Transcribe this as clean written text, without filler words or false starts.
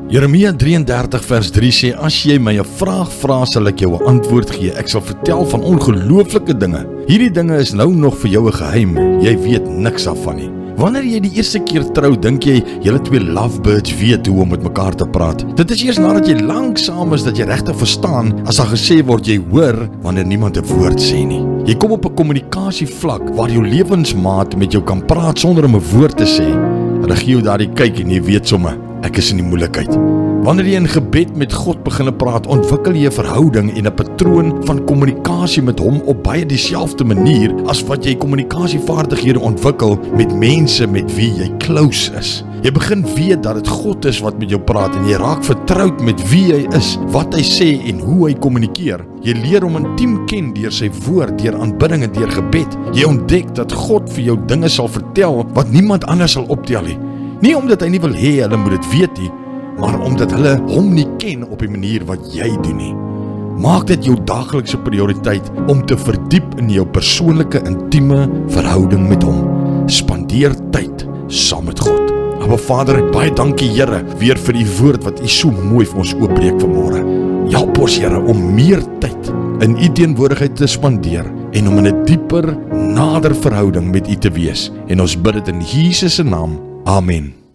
Jeremia 33 vers 3 sê, as jy my 'n vraag vra, sal ek jou 'n antwoord gee. Ek sal vertel van ongelooflike dinge. Hierdie dinge is nou nog vir jou 'n geheim. Jy weet niks daarvan nie. Wanneer jy die eerste keer trou, dink jy, julle twee lovebirds weet hoe om met mekaar te praat. Dit is eers nadat jy lank saam is, dat jy regtig verstaan, as daar gesê word, jy hoor, wanneer niemand 'n woord sê nie. Jy kom op 'n kommunikasievlak, waar jou lewensmaat met jou kan praat sonder om 'n woord te sê. Hulle gee jou daardie kyk en jy weet sommer, ek is in die moeilikheid. Wanneer jy in gebed met God begin praat, ontwikkel jy 'n verhouding en 'n patroon van kommunikasie met hom op baie dieselfde manier as wat jy kommunikasievaardighede ontwikkel met mense met wie jy close is. Jy begin weet dat dit God is wat met jou praat en jy raak vertroud met wie hy is, wat hy sê en hoe hy kommunikeer. Jy leer hom intiem ken deur sy woord, deur aanbidding en deur gebed. Jy ontdek dat God vir jou dinge sal vertel wat niemand anders sal optel nie. Nie omdat hy nie wil hê hulle moet dit weet nie, maar omdat hulle hom nie ken op die manier wat jy doen nie. Maak dit jou daaglikse prioriteit om te verdiep in jou persoonlike, intieme verhouding met hom. Spandeer tyd saam met God. Maar Vader, baie dankie Here, weer vir die woord wat U so mooi vir ons oopbreek vanmôre. Help ons Here om meer tyd in U teenwoordigheid te spandeer en om in 'n dieper, nader verhouding met U te wees. En ons bid dit in Jesus se naam. Amen.